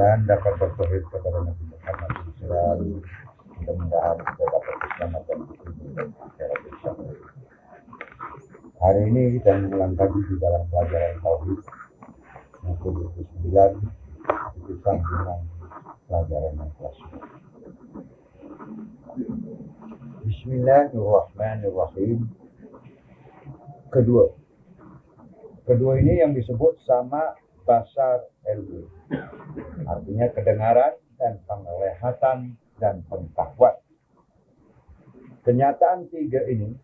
dan dapat bertauhid kepada Nabi Muhammad SAW. Mudah-mudahan kita dapat keselamatan di dunia dan akhirat insyaallah. Hari ini kita mengulang lagi di dalam pelajaran tauhid yang ke-29, itu sambungan pelajaran yang kelas. Bismillahirrahmanirrahim. Kedua ini yang disebut sama basar ilmu, artinya kedengaran dan penglihatan dan pengetahuan. Kenyataan tiga ini,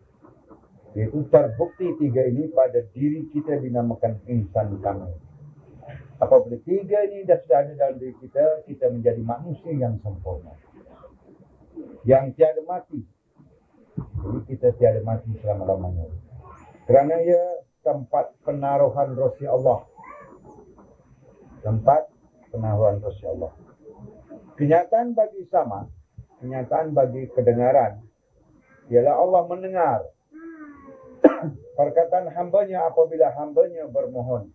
yaitu terbukti tiga ini pada diri kita dinamakan insan kamil. Apabila tiga ini sudah ada dalam diri kita, kita menjadi manusia yang sempurna, yang tiada mati. Jadi kita tiada mati selama-lamanya, kerana ia tempat penaruhan rahsia Allah. Tempat penaruhan rahsia Allah. Kenyataan bagi sama, kenyataan bagi kedengaran, ialah Allah mendengar perkataan hambanya apabila hambanya bermohon.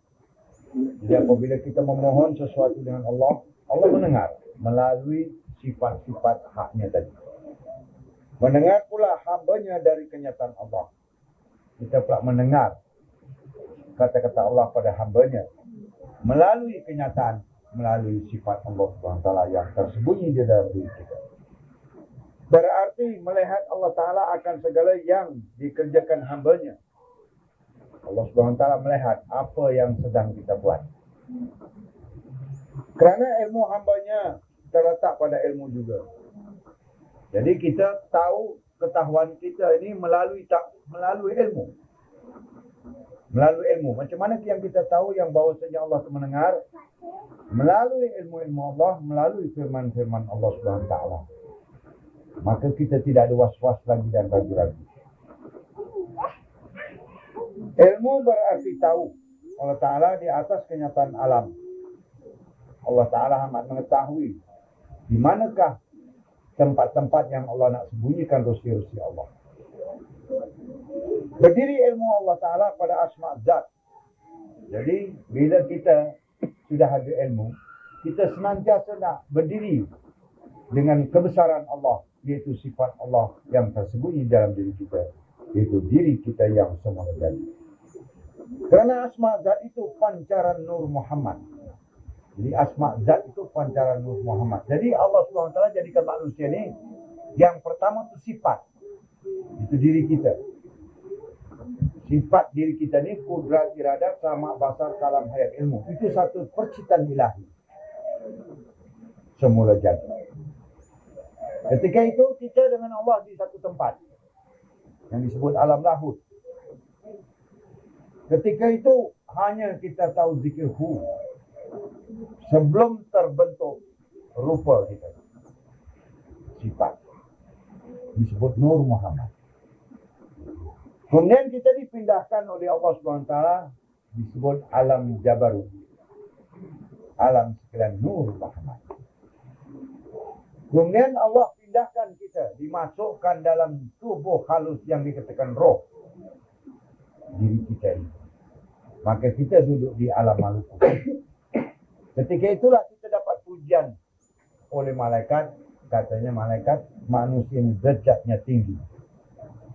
Jadi apabila kita memohon sesuatu dengan Allah, Allah mendengar melalui sifat-sifat haknya tadi. Mendengar pula hambanya dari kenyataan Allah. Kita pula mendengar kata-kata Allah pada hambanya melalui kenyataan, melalui sifat Allah SWT yang tersembunyi di dalam diri kita. Berarti melihat Allah Ta'ala akan segala yang dikerjakan hambanya. Allah SWT melihat apa yang sedang kita buat. Kerana ilmu hambanya terletak pada ilmu juga. Jadi kita tahu ketahuan kita ini melalui ilmu. Melalui ilmu. Macam mana yang kita tahu yang bahawasanya Allah itu mendengar? Melalui ilmu-ilmu Allah, melalui firman-firman Allah SWT. Maka kita tidak ada was-was lagi dan ragu-ragu. Ilmu berarti tahu. Allah Ta'ala di atas kenyataan alam. Allah Ta'ala amat mengetahui di manakah tempat-tempat yang Allah nak sembunyikan rahsia-rahsia Allah. Berdiri ilmu Allah Ta'ala pada asma' zat. Jadi bila kita sudah ada ilmu, kita senantiasa nak berdiri dengan kebesaran Allah, iaitu sifat Allah yang tersembunyi dalam diri kita, iaitu diri kita yang semula jadi. Kerana asma' zat itu pancaran Nur Muhammad. Jadi asma' zat itu pancaran Nur Muhammad. Jadi Allah SWT jadikan manusia ni, yang pertama itu sifat. Itu diri kita. Sifat diri kita ni kudrat, iradat, sama, basar, kalam, hayat, ilmu. Itu satu perciptaan ilahi. Semula jadi. Ketika itu kita dengan Allah di satu tempat yang disebut alam lahut. Ketika itu hanya kita tahu zikir hu sebelum terbentuk rupa kita. Sifat disebut Nur Muhammad. Kemudian kita dipindahkan oleh Allah SWT disebut alam Jabarut. Alam sekalian Nur Muhammad. Kemudian Allah pindahkan kita, dimasukkan dalam tubuh halus yang dikatakan roh. Diri kita ini. Maka kita duduk di alam malakut. Ketika itulah kita dapat pujian oleh malaikat. Katanya malaikat manusia yang derajatnya tinggi.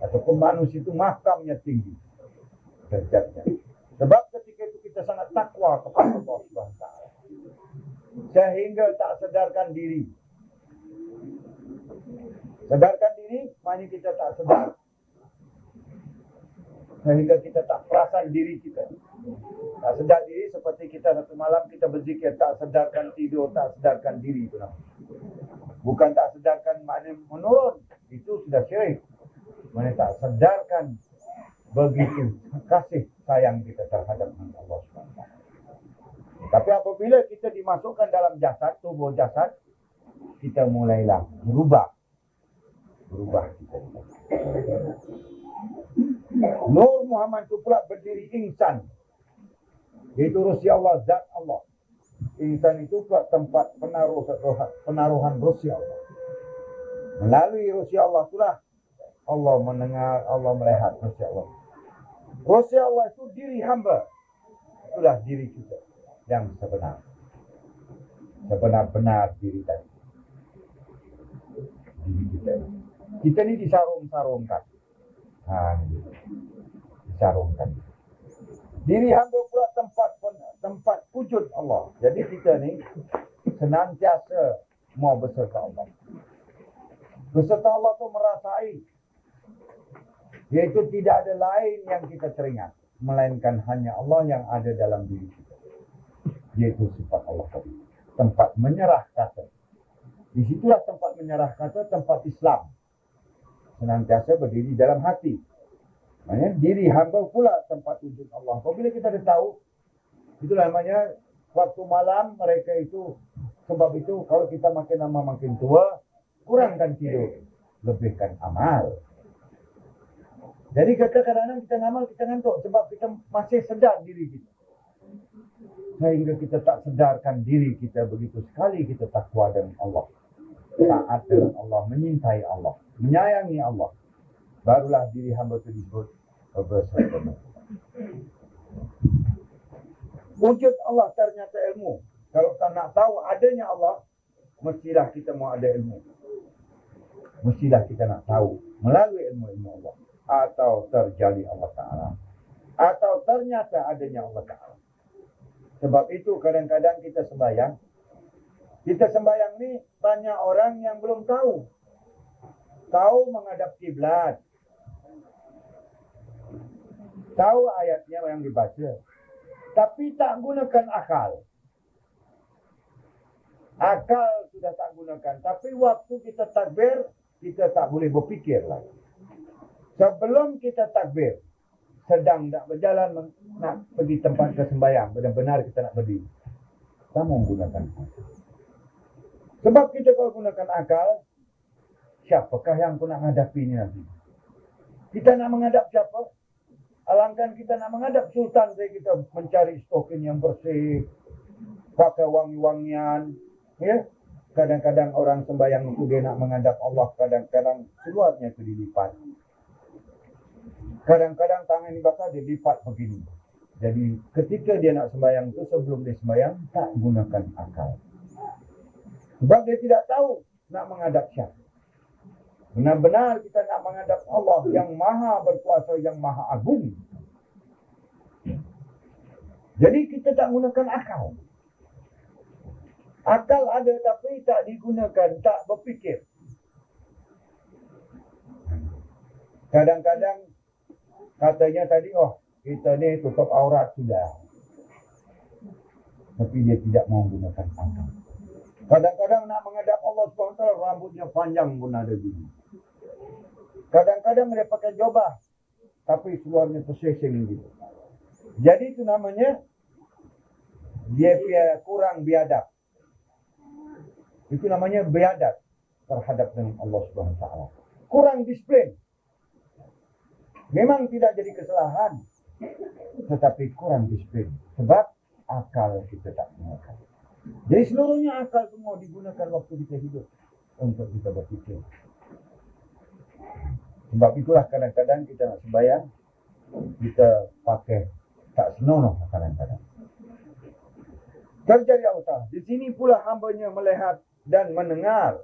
Ataupun manusia itu makamnya tinggi derajatnya. Sebab ketika itu kita sangat takwa kepada Allah SWT. Sehingga tak sedarkan diri. Sedarkan diri, maknanya kita tak sedar. Sehingga kita tak perasan diri kita. Tak sedar diri seperti kita satu malam kita berzikir, tak sedarkan tidur, tak sedarkan diri itu. Bukan tak sedarkan maknanya menurun. Itu sudah syirik. Maknanya tak sedarkan begitu kasih sayang kita terhadap Allah SWT. Tapi apabila kita dimasukkan dalam jasad, tubuh jasad, kita mulailah berubah kita. Nur Muhammad itu pula berdiri insan, iaitu rahsia Allah, zat Allah. Insan itu pula tempat penaruhan rahsia Allah. Melalui rahsia Allah itulah Allah mendengar, Allah melihat rahsia Allah. Rahsia Allah itu diri hamba. Itulah diri kita yang sebenar. sebenar-benar diri tadi. Diri kita. Kita ni disarung-sarungkan. Disarungkan. Diri hamba pula tempat wujud Allah. Jadi kita ni senantiasa mau beserta Allah. Beserta Allah tu merasai, iaitu tidak ada lain yang kita teringat, melainkan hanya Allah yang ada dalam diri kita. Iaitu sifat Allah tadi. Tempat menyerah kata. Disitulah tempat menyerah kata, tempat Islam. Senantiasa berdiri dalam hati. Maksudnya diri hamba pula tempat wujud Allah. Apabila kita dah tahu, itulah namanya waktu malam mereka itu, sebab itu kalau kita makin lama makin tua, kurangkan tidur, lebihkan amal. Jadi kadang-kadang kita ngamal, kita ngantuk sebab kita masih sedar diri kita. Sehingga kita tak sedarkan diri kita begitu sekali kita takwa dengan Allah. Taat dengan Allah, menyintai Allah, menyayangi Allah. Barulah diri hamba itu disebut beserta. Wujud Allah ternyata ilmu. Kalau tak nak tahu adanya Allah, mestilah kita mau ada ilmu. Mestilah kita nak tahu melalui ilmu-ilmu Allah. Atau terjadi Allah Ta'ala. Atau ternyata adanya Allah Ta'ala. Sebab itu kadang-kadang kita sembahyang. Kita sembahyang ni banyak orang yang belum tahu. Tahu menghadap kiblat. Tahu ayatnya yang dibaca. Tapi tak gunakan akal. Akal sudah tak gunakan. Tapi waktu kita takbir, kita tak boleh berfikir lagi. Sebelum kita takbir, sedang nak berjalan, nak pergi tempat kesembahyang, benar-benar kita nak berdiri. Kita menggunakan akal. Sebab kita kalau gunakan akal, siapakah yang aku nak hadapi ni nanti? Kita nak menghadap siapa? Alangkah kita nak menghadap sultan, saya kita mencari stokin yang bersih, pakai wangi-wangian. Ya? Kadang-kadang orang sembahyang itu dia nak menghadap Allah, kadang-kadang seluarnya itu dilipat. Kadang-kadang tangan ini basah dia lipat begini. Jadi ketika dia nak sembahyang itu, sebelum dia sembahyang, tak gunakan akal. Sebab dia tidak tahu nak menghadap siapa. Benar-benar kita nak menghadap Allah yang maha berkuasa, yang maha agung. Jadi kita tak gunakan akal. Akal ada tapi tak digunakan, tak berfikir. Kadang-kadang katanya tadi, kita ni tutup aurat sudah. Tapi dia tidak mau gunakan akal. Kadang-kadang nak menghadap Allah SWT, rambutnya panjang pun ada gini. Kadang-kadang dia pakai jubah, tapi seluarnya tersesing gitu. Jadi itu namanya, dia kurang biadab. Itu namanya biadab terhadap dengan Allah SWT. Kurang disiplin. Memang tidak jadi kesalahan, tetapi kurang disiplin. Sebab akal kita tak gunakan. Jadi seluruhnya akal semua digunakan waktu kita hidup untuk kita berfikir. Sebab itulah kadang-kadang kita nak sembahyang, kita pakai tak senonoh kadang-kadang. Terjadi Allah. Di sini pula hambanya melihat dan mendengar.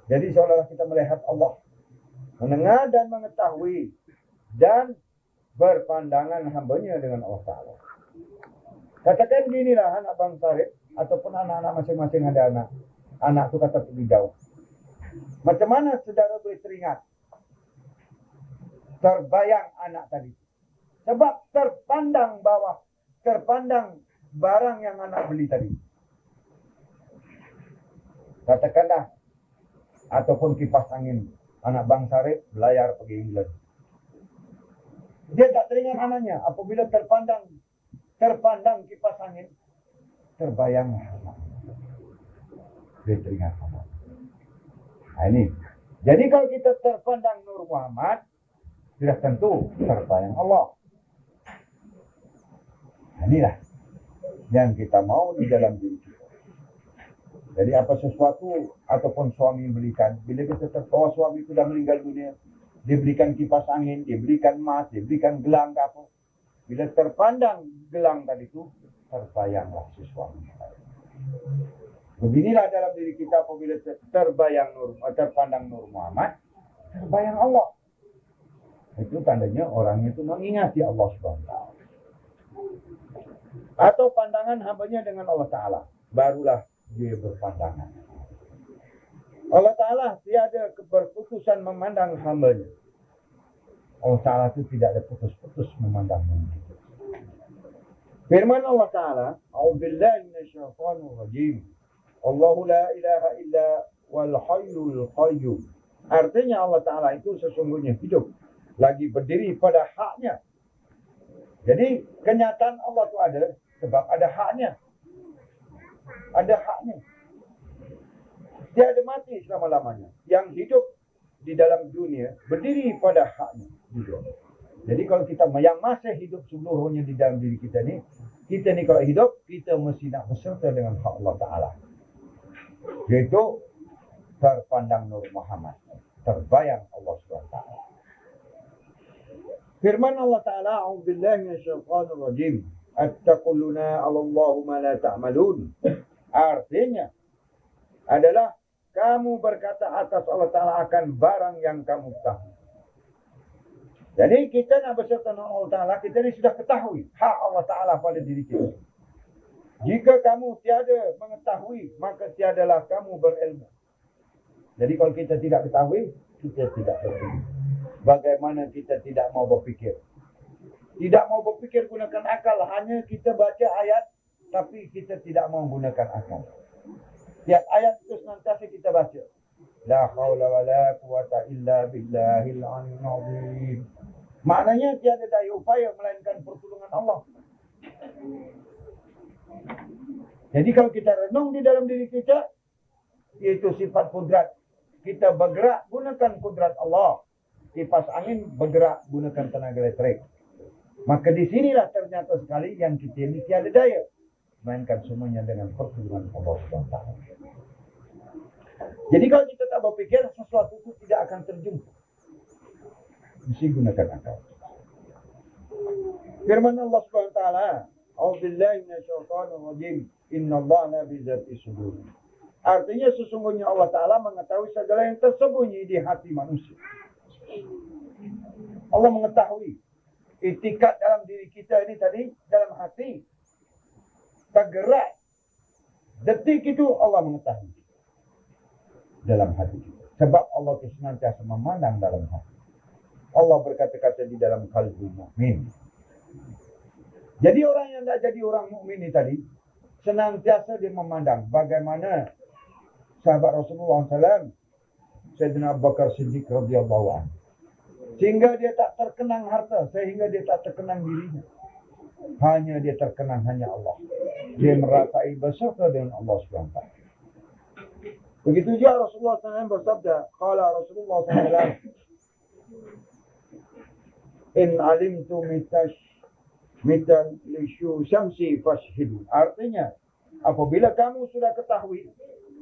Jadi seolah-olah kita melihat Allah. Mendengar dan mengetahui. Dan berpandangan hambanya dengan Allah Ta'ala. Katakan ginilah anak Bang Sarip. Ataupun anak-anak masing-masing ada anak. Anak tu kata pergi jauh. Macam mana saudara boleh teringat? Terbayang anak tadi. Sebab terpandang bawah. Terpandang barang yang anak beli tadi. Katakanlah. Ataupun kipas angin. Anak Bang Sarip belayar pergi England. Dia tak teringat anaknya. Apabila terpandang kipas angin. Terbayang anak. Dia teringat anak. Nah ini. Jadi kalau kita terpandang Nur Muhammad. Sudah tentu terbayang Allah. Nah inilah. Yang kita mau di dalam diri kita. Jadi apa sesuatu ataupun suami belikan. Bila kita tertawa suami sudah meninggal dunia. Dia belikan kipas angin. Dia belikan emas. Dia belikan gelang ke apa. Bila terpandang gelang tadi itu. Terbayanglah si suami. Beginilah dalam diri kita apabila terpandang Nur Muhammad, terbayang Allah. Itu tandanya orang itu mengingati Allah SWT. Atau pandangan hambanya dengan Allah Ta'ala. Barulah dia berpandangan. Allah Ta'ala tiada keberputusan memandang hambanya. Allah Ta'ala itu tidak ada putus-putus memandangnya. Firman Allah Ta'ala, A'udzubillahi minasyaitonir rajim. Allahu la ilaha illa wal hayyul qayyum. Artinya Allah Ta'ala itu sesungguhnya hidup, lagi berdiri pada haknya. Jadi kenyataan Allah itu ada sebab ada haknya. Ada haknya. Dia ada mati selama-lamanya. Yang hidup di dalam dunia berdiri pada haknya juga. Jadi kalau kita yang masih hidup seluruhnya di dalam diri kita ni kalau hidup, kita mesti nak berserta dengan hak Allah Ta'ala. Yaitu terpandang Nur Muhammad, terbayang Allah SWT. Firman Allah Ta'ala, A'udzubillahi minasyaitonir rajim. Attaquluna 'alallahu ma la ta'malun. Artinya adalah kamu berkata atas Allah Ta'ala akan barang yang kamu tahu. Jadi kita nak berserta dengan Allah Ta'ala, kita ni sudah ketahui hak Allah Ta'ala pada diri kita. Jika kamu tiada mengetahui, maka tiadalah kamu berilmu. Jadi kalau kita tidak ketahui, kita tidak berilmu. Bagaimana kita tidak mau berfikir? Tidak mau berfikir gunakan akal, hanya kita baca ayat, tapi kita tidak mau gunakan akal. Tiap ayat itu senantiasa kita baca. La haula wa la quwata illa billahil aliyyil azim. Maknanya tiada daya upaya melainkan pertolongan Allah. Jadi kalau kita renung di dalam diri kita, iaitu sifat kudrat. Kita bergerak gunakan kudrat Allah. Kipas angin bergerak gunakan tenaga elektrik. Maka di sinilah ternyata sekali yang kita ini tiada daya. Melainkan semuanya dengan pertolongan Allah SWT. Jadi kalau kita tak berfikir, sesuatu itu tidak akan terjumpa. Mesti gunakan akal. Firman Allah SWT, A'udzubillahi minasyaitonir rajim. Innallaha la bizati sudur. Artinya sesungguhnya Allah Ta'ala mengetahui segala yang tersembunyi di hati manusia. Allah mengetahui itikat dalam diri kita ini tadi, dalam hati. Tergerak. Detik itu Allah mengetahui. Dalam hati kita. Sebab Allah itu senantiasa memandang dalam hati. Allah berkata-kata di dalam qalbi mukmin. Jadi orang yang tak jadi orang mukmin ini tadi, senantiasa dia memandang bagaimana sahabat Rasulullah SAW, Sayyidina Abu Bakar Siddiq radhiyallahu anhu. Sehingga dia tak terkenang harta, sehingga dia tak terkenang dirinya. Hanya dia terkenang hanya Allah. Dia merasai beserta dengan Allah SWT. Begitu juga Rasulullah SAW bersabda, qala Rasulullah SAW, in alimtu mitan lisyu syamsi fashhidu. Artinya, apabila kamu sudah ketahui,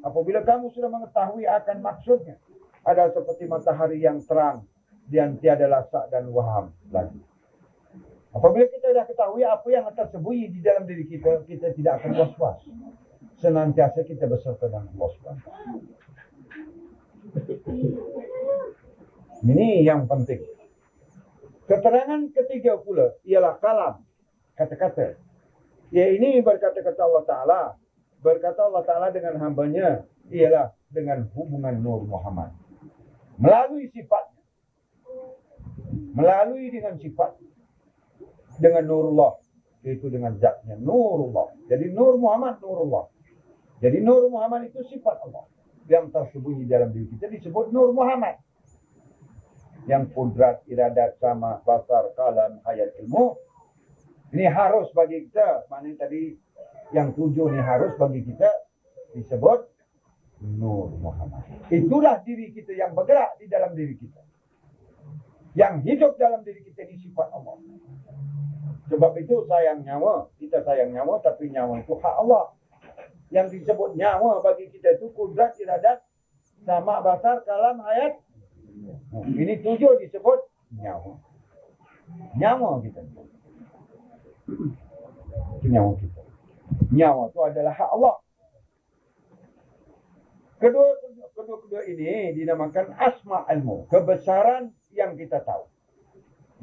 apabila kamu sudah mengetahui akan maksudnya, ada seperti matahari yang terang dan tiada lasak dan waham lagi. Apabila kita sudah ketahui apa yang tersembunyi di dalam diri kita, kita tidak akan was-was. Senantiasa kita berserta dengan Allah SWT. Ini yang penting. Keterangan ketiga pula ialah kalam, kata-kata. Ya, ini berkata-kata Allah Ta'ala. Berkata Allah Ta'ala dengan hambanya ialah dengan hubungan Nur Muhammad. Melalui sifatnya. Melalui dengan sifat. Dengan Nurullah. Itu dengan zatnya. Nurullah. Jadi Nur Muhammad, Nurullah. Jadi Nur Muhammad itu sifat Allah. Yang tersembunyi dalam diri kita disebut Nur Muhammad. Yang kudrat, iradat, sama, basar, kalam, hayat, ilmu. Ini harus bagi kita. Maknanya tadi yang 7 ini harus bagi kita disebut Nur Muhammad. Itulah diri kita yang bergerak di dalam diri kita. Yang hidup dalam diri kita ini sifat Allah. Sebab itu sayang nyawa. Kita sayang nyawa, tapi nyawa itu hak Allah. Yang disebut nyawa bagi kita itu kudrat, iradat, sama, basar, kalam, hayat. Ini 7 disebut nyawa. Nyawa kita. Itu nyawa kita. Nyawa itu adalah hak Allah. Kedua ini dinamakan asma ilmu, kebesaran yang kita tahu.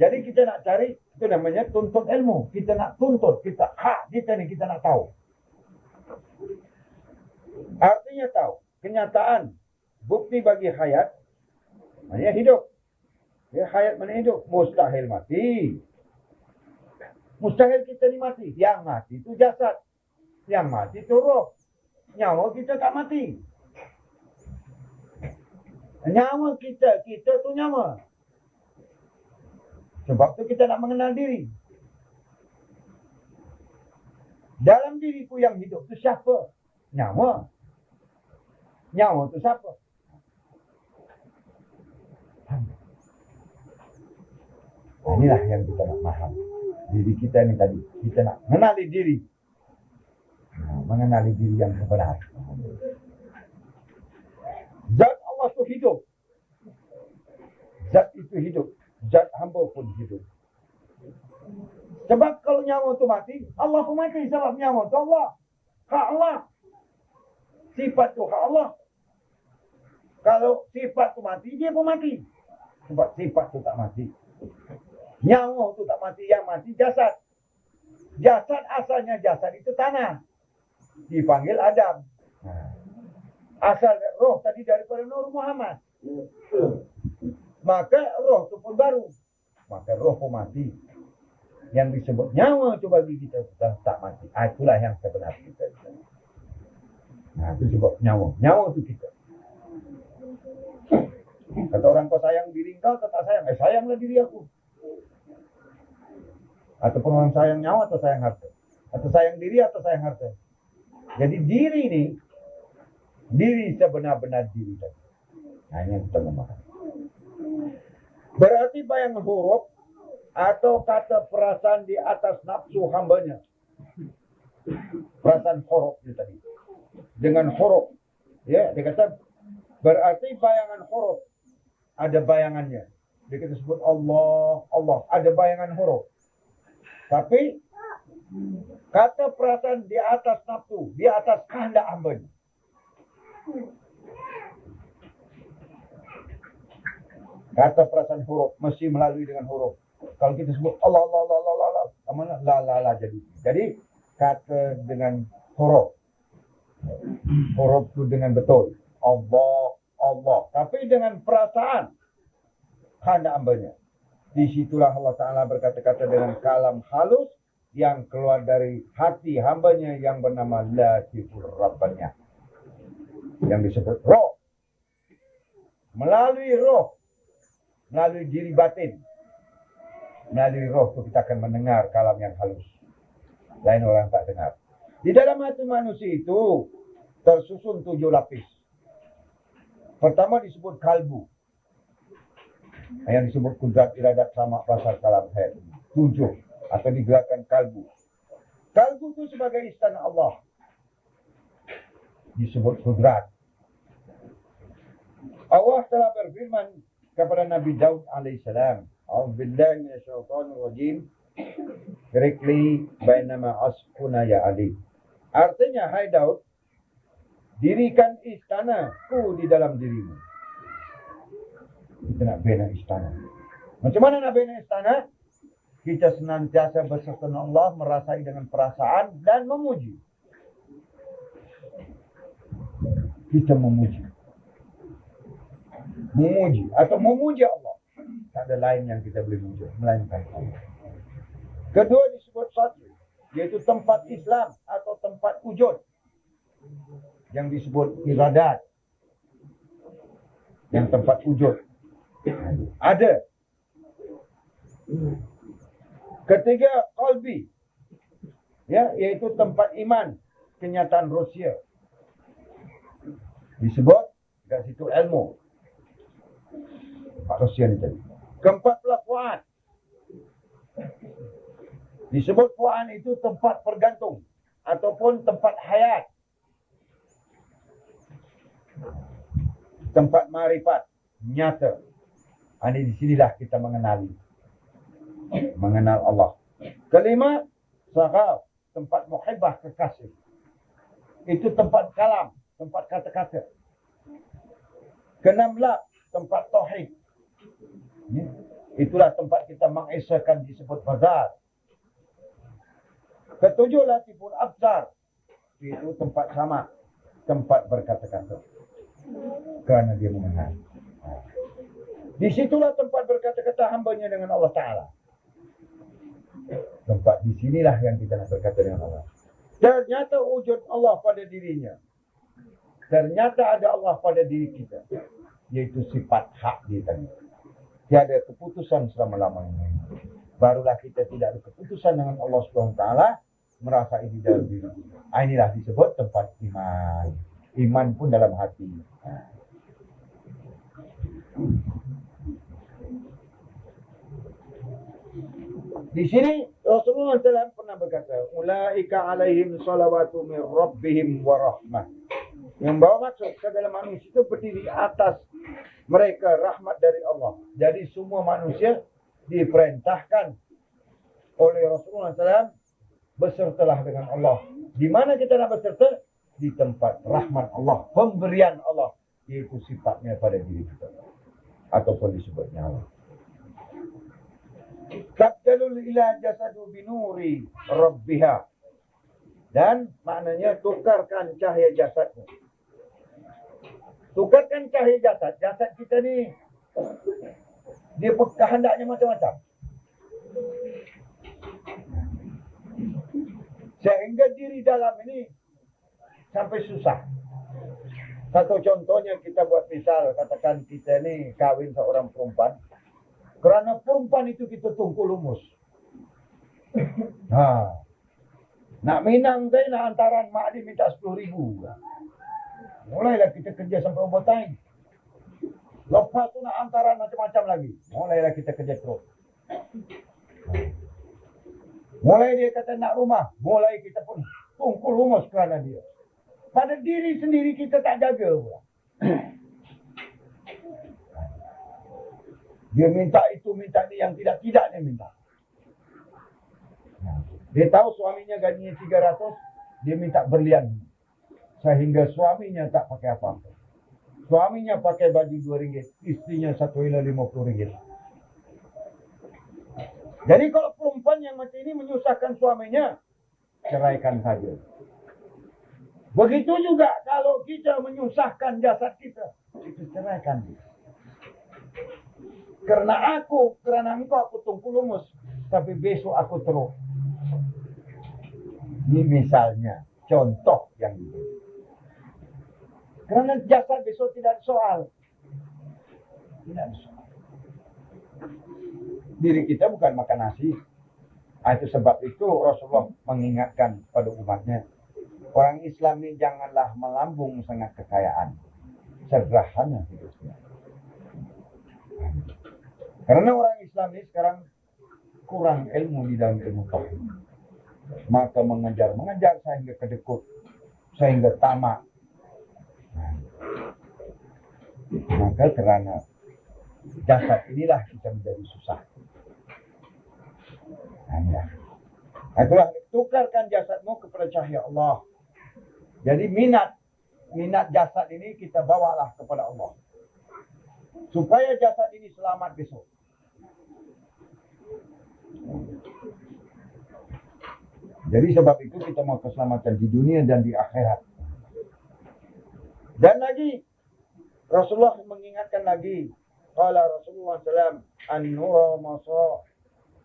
Jadi kita nak cari, itu namanya tuntut ilmu. Kita nak tuntut, hak kita ni kita nak tahu. Artinya tahu, kenyataan, bukti bagi hayat, maknanya hidup. Ya, hayat mana hidup? Mustahil mati. Mustahil kita ni mati. Yang mati itu jasad. Yang mati itu roh. Nyawa kita tak mati. Nyawa kita tu nyawa. Sebab tu kita nak mengenal diri. Dalam diriku yang hidup tu siapa? Nyawa. Nyawa tu siapa? Inilah yang kita nak faham. Diri kita ni tadi. Kita nak mengenali diri. Mengenali diri yang sebenar. Zat Allah tu hidup. Zat itu hidup. Zat hamba pun hidup. Sebab kalau nyawa tu mati, Allah pun mati. Sebab nyawa tu Allah. Hak Allah. Sifat tu hak Allah. Kalau sifat tu mati, dia pun mati. Sebab sifat tu tak mati. Nyawa tu tak mati. Yang mati jasad. Jasad asalnya jasad itu tanah. Dipanggil Adam. Asal roh tadi daripada Nur Muhammad. Maka roh itu pun baru. Maka roh pun mati. Yang disebut nyawa itu bagi kita sudah tak mati. Itulah yang sebenar kita. Itu sebut nyawa. Nyawa itu kita. Kata orang, kau sayang diri kau atau tak sayang? Sayanglah diri aku. Ataupun orang sayang nyawa atau sayang harta. Atau sayang diri atau sayang harta. Jadi diri ini, diri sebenar-benar diri tadi. Ini yang kita memahami. Berarti bayang huruf atau kata perasaan di atas nafsu hambanya. Perasaan huruf itu tadi. Dengan huruf. Ya, dia kata berarti bayangan huruf. Ada bayangannya. Dia kata sebut Allah, Allah. Ada bayangan huruf. Tapi kata perasaan di atas nafsu, di atas kehendak hambanya. Kata perasaan huruf mesti melalui dengan huruf. Kalau kita sebut Allah, Allah, Allah, Allah, Allah, Allah, la, la, la, jadi kata dengan huruf. Huruf itu dengan betul. Allah, Allah. Tapi dengan perasaan kehendak hambanya. Disitulah Allah Ta'ala berkata-kata dengan kalam halus yang keluar dari hati hambanya yang bernama Latifur Rabbanya. Yang disebut roh. Melalui roh. Melalui diri batin. Melalui roh itu kita akan mendengar kalam yang halus. Lain orang tak dengar. Di dalam hati manusia itu tersusun 7 lapis. Pertama disebut kalbu. Yang disebut kudrat iradat sama pasal kalam hayat. 7. Atau digerakkan kalbu. Kalbu itu sebagai istana Allah. Disebut kudrat. Allah telah berfirman kepada Nabi Daud alaihissalam. A'udzubillahi minasyaitonir rajim. Directly bainama asfuna ya Ali. Artinya, hai Daud, dirikan istanaku di dalam dirimu. Kita nak bina istana. Macam mana nak bina istana? Kita senantiasa berserta Allah, merasai dengan perasaan dan memuji. Kita memuji. Memuji atau memuji Allah. Tak ada lain yang kita boleh muji melainkan Allah. Kedua disebut satu, yaitu tempat Islam atau tempat wujud. Yang disebut iradat. Yang tempat wujud. Ada. Ketiga, qalbi. Ya, yaitu tempat iman, kenyataan Rusia. Disebut kat situ ilmu. Tempat Rusia ni tadi. Keempat pula fuad. Disebut fuad itu tempat pergantung ataupun tempat hayat. Tempat marifat nyata. Di sinilah kita mengenal Allah. Kelima, saghab, tempat muhibbah kekasih. Itu tempat kalam, tempat kata-kata. Keenamlah tempat tauhid. Ya. Itulah tempat kita mengesakan disebut bazar. Ketujuhlah tipul absar. Itu tempat sama, tempat berkata-kata. Kerana dia mengenal. Di situlah tempat berkata-kata hambanya dengan Allah Ta'ala. Tempat di sinilah yang kita nak berkata dengan Allah. Ternyata wujud Allah pada dirinya. Ternyata ada Allah pada diri kita. Yaitu sifat hak dia tadi. Tiada keputusan selama-lamanya. Barulah kita tidak ada keputusan dengan Allah SWT. Merasa ini dalam diri. Inilah disebut tempat iman. Iman pun dalam hati. Di sini Rasulullah SAW pernah berkata, Ulaika alaihim salawatu min rabbihim wa rahmah. Yang bawa maksud segala manusia itu berdiri atas mereka rahmat dari Allah. Jadi semua manusia diperintahkan oleh Rasulullah SAW bersertalah dengan Allah. Di mana kita nak berserta? Di tempat rahmat Allah, pemberian Allah, yaitu sifatnya pada diri kita. Ataupun disebutnya Allah. Tabtalul ila jasadu binuri rabbiha. Dan maknanya tukarkan cahaya jasadmu. Tukarkan cahaya jasad. Jasad kita ni dia kehendaknya macam-macam. Sehingga diri dalam ini sampai susah. Satu contohnya kita buat misal, katakan kita ni kahwin seorang perempuan. Kerana perempuan itu kita tungku lumus. Nak minang saya nak hantaran mak dia minta 10,000. Mulailah kita kerja sampai overtime. Lepas tu nak hantaran macam-macam lagi. Mulailah kita kerja terus. Mulai dia kata nak rumah. Mulai kita pun tungku lumus kerana dia. Pada diri sendiri kita tak jaga pula. Dia minta itu, minta ni, yang tidak-tidak dia minta. Dia tahu suaminya gajinya 300, dia minta berlian. Sehingga suaminya tak pakai apa-apa. Suaminya pakai baju RM2, istrinya RM1.50. Jadi kalau perempuan yang macam ini menyusahkan suaminya, ceraikan saja. Begitu juga kalau kita menyusahkan jasad kita, itu ceraikan dia. Kerana engkau aku tunggu lumus. Tapi besok aku terus. Ini misalnya. Contoh yang ini. Kerana jasad besok tidak ada soal. Tidak ada soal. Diri kita bukan makan nasi. Itu sebab itu Rasulullah mengingatkan pada umatnya. Orang Islam ini janganlah melambung sangat kekayaan. Sederhana hidupnya. Karena orang Islam ini sekarang kurang ilmu di dalam ilmu tauhid. Maka mengejar sehingga kedekut, sehingga tamak. Maka kerana jasad inilah kita menjadi susah. Itulah, tukarkan jasadmu kepada cahaya Allah. Jadi minat jasad ini kita bawalah kepada Allah. Supaya jasad ini selamat besok. Jadi sebab itu kita mau keselamatan di dunia dan di akhirat. Dan lagi Rasulullah mengingatkan lagi, qala Rasulullah SAW, an-nura masa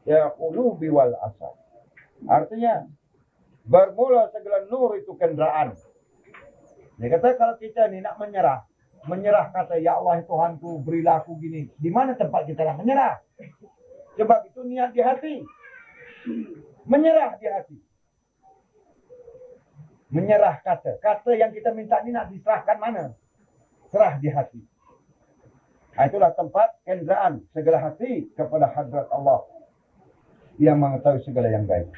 ya qulubi wal asar. Artinya bermula segala nur itu kenderaan. Dia kata kalau kita ni nak menyerah kata ya Allah Tuhanku berilah aku gini. Di mana tempat kita nak menyerah? Sebab itu niat di hati. Menyerah di hati. Menyerah kata yang kita minta ni nak diserahkan mana? Serah di hati. Itulah tempat kenderaan segala hati kepada hadrat Allah yang mengetahui segala yang gaib.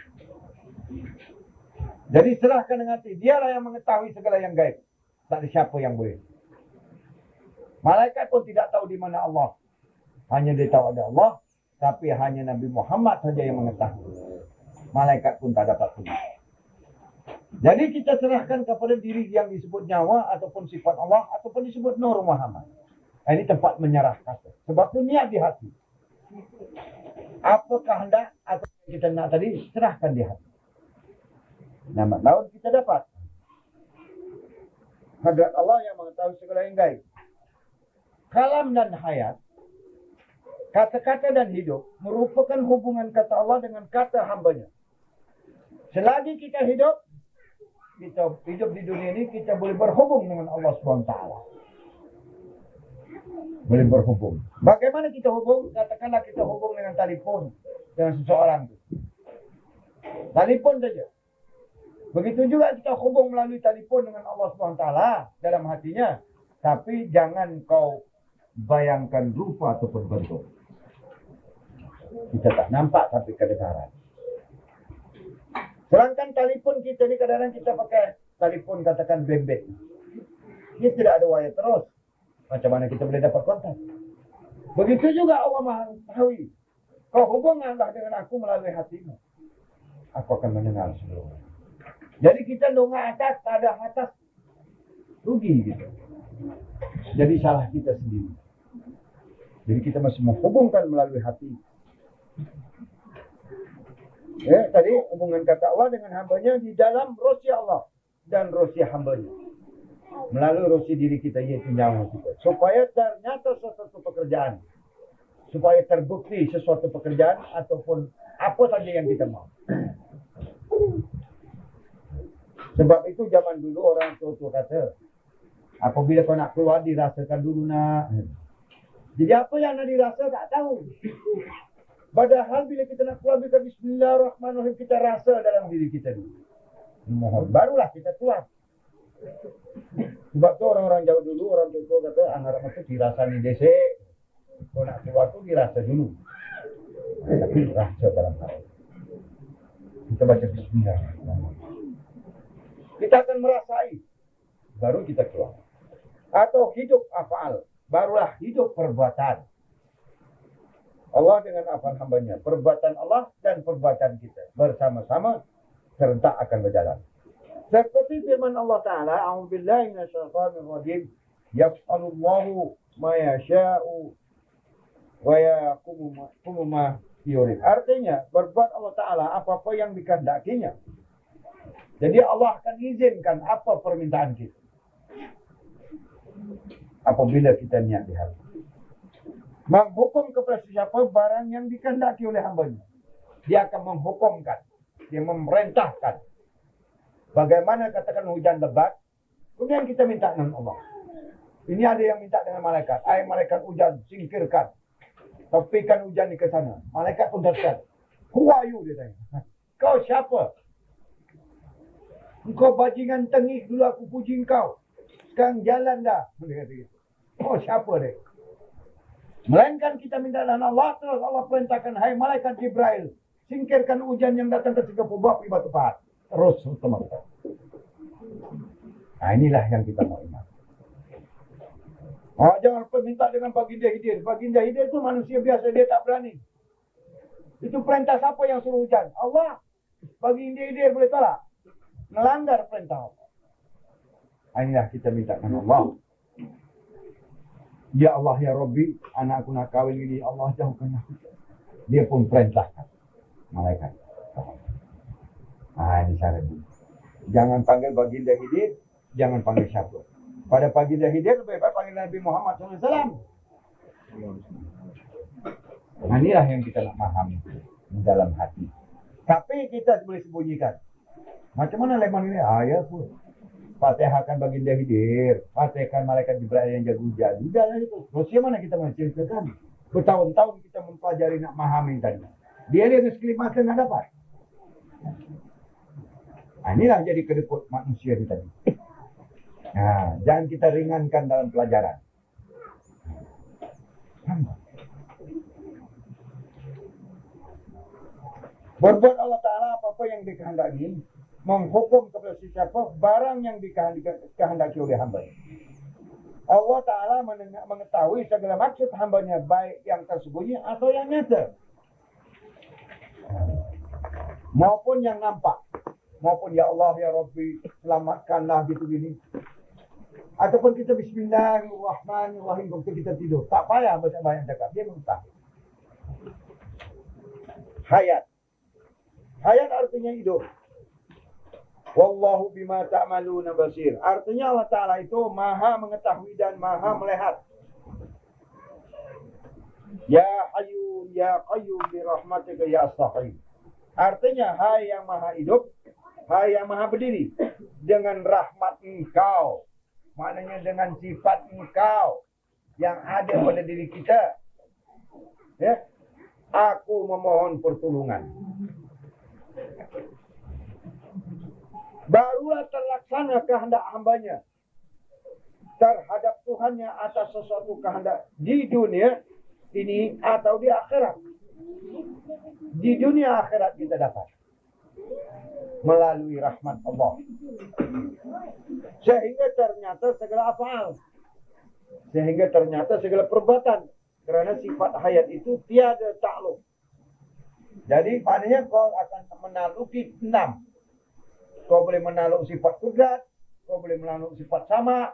Jadi serahkan dengan hati. Dialah yang mengetahui segala yang gaib. Tak ada siapa yang boleh. Malaikat pun tidak tahu di mana Allah. Hanya dia tahu ada Allah. Tapi hanya Nabi Muhammad saja yang mengetahui. Malaikat pun tak dapat tahu. Jadi kita serahkan kepada diri yang disebut nyawa ataupun sifat Allah ataupun disebut Nur Muhammad. Ini tempat menyerah kata. Sebab itu niat di hati. Apa kehendak atau yang kita nak tadi, serahkan di hati. Nama laut kita dapat. Hadrat Allah yang mengetahui segala yang gaib. Kalam dan hayat, kata-kata dan hidup, merupakan hubungan kata Allah dengan kata hambanya. Selagi kita hidup di dunia ini, kita boleh berhubung dengan Allah SWT. Boleh berhubung. Bagaimana kita hubung? Katakanlah kita hubung dengan telefon dengan seseorang. Telefon saja. Begitu juga kita hubung melalui telefon dengan Allah SWT dalam hatinya. Tapi jangan kau bayangkan rupa ataupun bentuk. Kita tak nampak tapi kedengaran. Sedangkan telefon kita ni kadang-kadang kita pakai telefon katakan bembet. Dia tidak ada wayar terus. Macam mana kita boleh dapat kontak? Begitu juga Allah Maha Mengetahui. Kau hubungkanlah dengan aku melalui hatimu. Aku akan mendengar seluruhnya. Jadi kita dongak atas, tak ada atas. Rugi gitu. Jadi salah kita sendiri. Jadi kita masih menghubungkan melalui hati. Tadi hubungan kata Allah dengan hambanya di dalam rosi Allah dan rosi hambanya. Melalui rosi diri kita, yaitu nyawa kita. Supaya ternyata sesuatu pekerjaan. Supaya terbukti sesuatu pekerjaan ataupun apa saja yang kita mau. Sebab itu zaman dulu orang tua kata, apabila kau nak keluar dirasakan dulu nak. Jadi apa yang nak dirasa tak tahu. Padahal bila kita nak keluar, kita bismillahirrahmanirrahim, kita rasa dalam diri kita dulu. Mohon, barulah kita keluar. Sebab tu orang-orang jauh dulu, orang tua kata, anggaran itu dirasa ni desa. Kau nak keluar tu dirasa dulu. Tapi rasa dalam hati. Kita baca bismillahirrahmanirrahim. Kita akan merasai. Baru kita keluar. Atau hidup af'al. Barulah hidup perbuatan. Allah dengan af'al hambanya. Perbuatan Allah dan perbuatan kita. Bersama-sama serentak akan berjalan. Seperti firman Allah Ta'ala. A'udzubillahi minasyaitonirrajim. Yaf'alullahu ma yasha'u wa yaqumu ma yurid. Artinya, berbuat Allah Ta'ala apa-apa yang dikehendakinya. Jadi Allah akan izinkan apa permintaan kita. Apabila kita niat di hati. Menghukum kepada siapa barang yang dikehendaki oleh hambanya. Dia akan menghukumkan. Dia memerintahkan. Bagaimana katakan hujan lebat. Kemudian kita minta dengan Allah. Ini ada yang minta dengan malaikat. Malaikat hujan, singkirkan. Topikan hujan ke sana. Malaikat pun tersekat. Who are you? Dia tanya. Kau siapa? Engkau bajingan tengik, dulu aku puji engkau. Sekarang jalan dah. Oh, siapa dia? Melainkan kita minta dengan Allah, terus Allah perintahkan, hai malaikat Jibril, singkirkan hujan yang datang ke 30 bab di batu pahat. Terus teman-teman. Nah, inilah yang kita mau ingat. Jangan minta dengan Baginda Hidir. Baginda Hidir itu manusia biasa, dia tak berani. Itu perintah siapa yang suruh hujan? Allah. Baginda Hidir boleh tolak. Melanggar perintah Allah. Inilah kita minta dengan Allah. Ya Allah, ya Rabbi, anakku nak kahwin ini, Allah jauhkan aku. Dia pun perintahkan malaikat. Ini syaratnya. Jangan panggil Baginda Hidir, jangan panggil siapa. Pada Baginda Hidir, lebih baik panggil Nabi Muhammad SAW. Inilah yang kita nak paham di dalam hati. Tapi kita boleh sembunyikan. Macam mana lemon ini? Ya pun. Fatihahkan Baginda Hidir. Fatihahkan malaikat Jibril yang jaga hujan. Udahlah itu. Terus mana kita menceritakan? Bertahun-tahun kita mempelajari nak memahami tadi. Dia sekali masa nak dapat. Inilah jadi kedekut manusia di tadi. Jangan kita ringankan dalam pelajaran. Berbuat Allah Ta'ala apa-apa yang dikehendaki. Menghukum kepada siapa barang yang dikehendaki oleh hamba. Allah Ta'ala mengetahui segala maksud hambanya, baik yang tersembunyi atau yang nyata. Maupun yang nampak. Maupun ya Allah, ya Rabbi, selamatkanlah gitu gini. Ataupun kita bismillahirrahmanirrahim waktu kita tidur. Tak payah banyak cakap. Dia mengetahui. Hayat. Hayat artinya hidup. Wallahu bima ta'maluna basir. Artinya Allah Ta'ala itu maha mengetahui dan maha melihat. Ya Hayyu ya Qayyum bi rahmatika ya As-Sahih. Artinya, hai yang maha hidup, hai yang maha berdiri, dengan rahmat engkau, maknanya dengan sifat engkau yang ada pada diri kita, ya, aku memohon pertolongan. Barulah terlaksana kehendak hambanya terhadap Tuhannya atas sesuatu kehendak di dunia ini atau di akhirat. Di dunia akhirat kita dapat melalui rahmat Allah. Sehingga ternyata segala afal, sehingga ternyata segala perbuatan, kerana sifat hayat itu tiada takluk. Jadi maknanya kau akan menaluki 6. Kau boleh menakluk sifat kudrat, kau boleh menakluk sifat sama.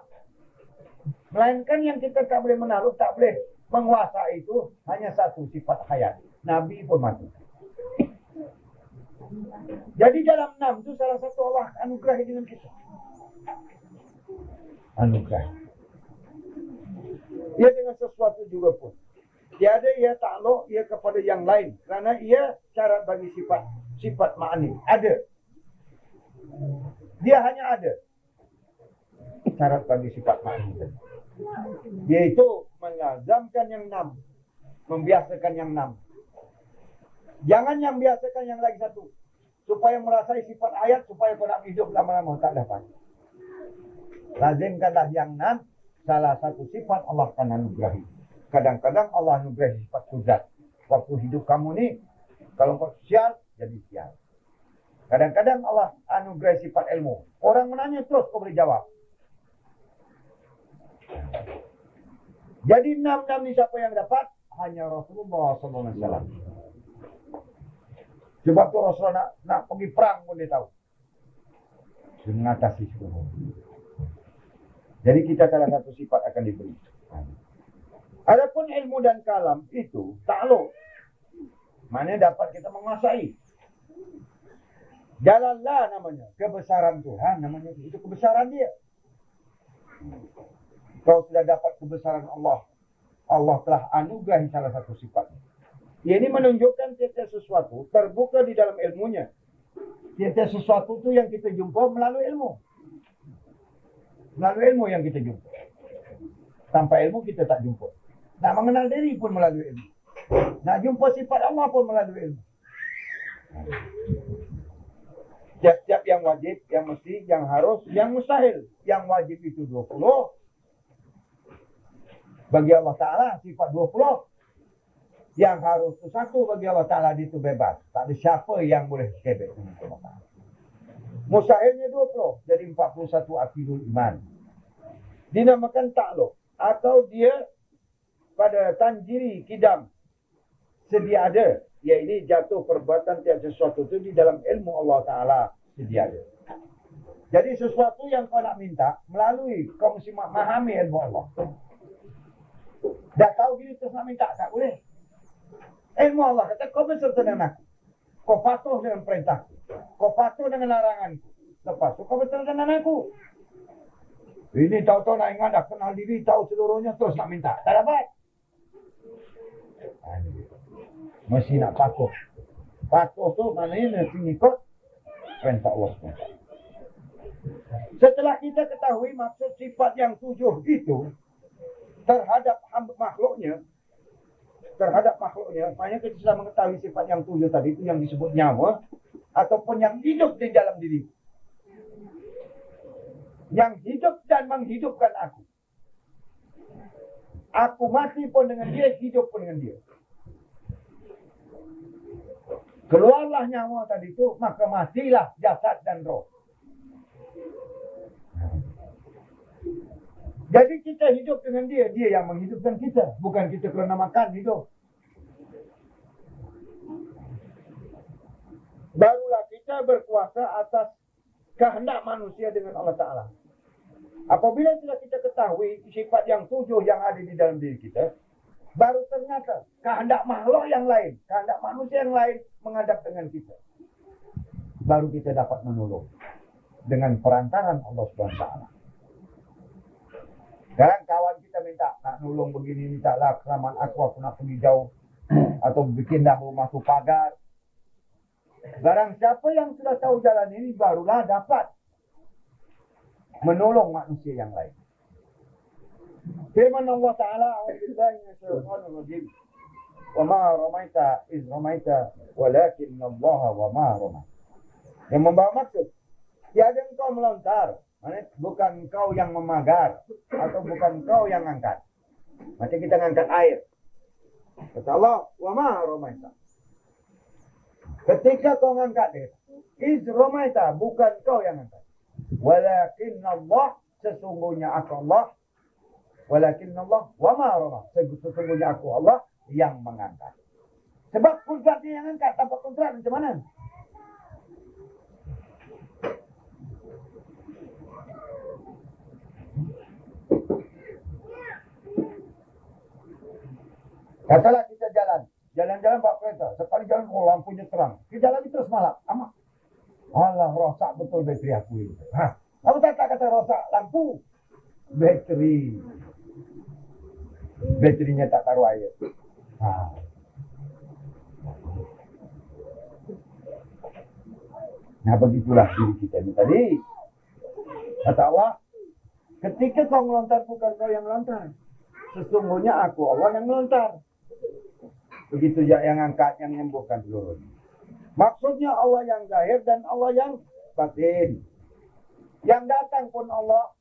Melainkan yang kita tak boleh menakluk, tak boleh menguasai itu hanya satu, sifat hayat. Nabi pun mati. Jadi dalam 6 itu salah satu Allah anugerah dengan kita. Anugerah. Ia dengan sesuatu juga pun. Tiada ia takluk ia kepada yang lain. Kerana ia syarat bagi sifat ma'ani. Ada. Dia hanya ada. Syarat bagi sifat ma'ani. Yaitu melazamkan yang 6. Membiasakan yang 6. Jangan yang biasakan yang lagi satu. Supaya merasai sifat ayat, supaya kau nak hidup lama-lama. Tak dapat. Lazimkanlah yang 6. Salah satu sifat Allah akan anugerahi. Kadang-kadang Allah anugerahi sifat kudrat. Waktu hidup kamu ni, kalau kau sial, jadi sial. Kadang-kadang Allah anugerahi sifat ilmu. Orang menanya terus kau boleh jawab. Jadi 6 ni siapa yang dapat? Hanya Rasulullah SAW. Sebab tu Rasulullah nak pergi perang pun dia tahu. Dia mengatasi semua. Jadi kita salah satu sifat akan diberi. Adapun ilmu dan kalam itu takluk. Mana dapat kita menguasai. Jalallah namanya. Kebesaran Tuhan namanya. Itu kebesaran dia. Kau sudah dapat kebesaran Allah. Allah telah anugerahi salah satu sifatnya. Ini menunjukkan tiap-tiap sesuatu terbuka di dalam ilmunya. Tiap-tiap sesuatu itu yang kita jumpa melalui ilmu. Melalui ilmu yang kita jumpa. Tanpa ilmu kita tak jumpa. Nak mengenal diri pun melalui ilmu. Nak jumpa sifat Allah pun melalui ilmu. Tiap-tiap yang wajib, yang mesti, yang harus, yang mustahil. Yang wajib itu 20. Bagi Allah Ta'ala sifat 20. Yang harus itu 1 bagi Allah Ta'ala itu bebas. Tak ada siapa yang boleh kebek dengan Allah Ta'ala. Mustahilnya 20. Jadi 41 akidul iman. Dinamakan takluk. Atau dia pada tanjiri kidam. Sedia ada. Iaitu jatuh perbuatan tiap sesuatu itu di dalam ilmu Allah Ta'ala sedia ada. Jadi sesuatu yang kau nak minta melalui kau mesti memahami ilmu Allah. Dah tahu gini terus nak minta, tak boleh. Ilmu Allah kata kau berserta dengan aku. Kau patuh dengan perintahku. Kau patuh dengan laranganku. Lepas tu kau berserta dengan aku. Ini tahu-tahu nak ingat dah kenal diri, tahu seluruhnya terus nak minta. Tak dapat. Mesti nak patuh. Patuh tu maknanya mesti ikut perintah Allah. Setelah kita ketahui maksud sifat yang 7 itu terhadap makhluknya, maknanya kita sudah mengetahui sifat yang 7 tadi itu yang disebut nyawa ataupun yang hidup di dalam diri. Yang hidup dan menghidupkan aku. Aku mati pun dengan dia, hidup pun dengan dia. Keluarlah nyawa tadi itu, maka matilah jasad dan roh. Jadi kita hidup dengan dia, dia yang menghidupkan kita. Bukan kita kerana makan hidup. Barulah kita berkuasa atas kehendak manusia dengan Allah Ta'ala. Apabila sudah kita ketahui sifat yang 7 yang ada di dalam diri kita, baru ternyata kehendak makhluk yang lain, kehendak manusia yang lain menghadap dengan kita. Baru kita dapat menolong dengan perantaran Allah SWT. Sekarang kawan kita minta, nak nolong begini, mintalah keraman aku nak pergi jauh. Atau bikin dah rumah tu pagar. Sekarang siapa yang sudah tahu jalan ini, barulah dapat menolong manusia yang lain. Firman Allah Ta'ala, A'udzubillahi minasyaitonir rajim. Wa ma ramaita iz ramaita walakinna Allah wa ma ramaita. Yang membawa maksud, tiada engkau melontar, bukan engkau yang memagar, atau bukan engkau yang angkat. Macam kita ngangkat air. Kata Allah, wa ma ramaita. Ketika kau ngangkat dia, iz ramaita, bukan kau yang angkat. Walakinna Allah, sesungguhnya aku Allah. Walakinna Allah wa ma rama. Sesungguhnya aku Allah yang mengangkat. Sebab kudratnya yang angkat, tanpa kudrat macam mana? Katalah kita jalan-jalan bawa kereta. Sekali jalan, lampunya terang. Kita jalan terus malam. Amat. Allah, rosak betul bateri aku ini. Apa tak kata rosak lampu? Bateri. Baterinya tak taruh air. Nah, begitulah diri kita ini tadi. Kata Allah, ketika kau melontar, bukan kau yang melontar. Sesungguhnya aku Allah yang melontar. Begitu yang angkat, yang menyembuhkan seluruhnya. Maksudnya Allah yang zahir dan Allah yang batin. Yang datang pun Allah,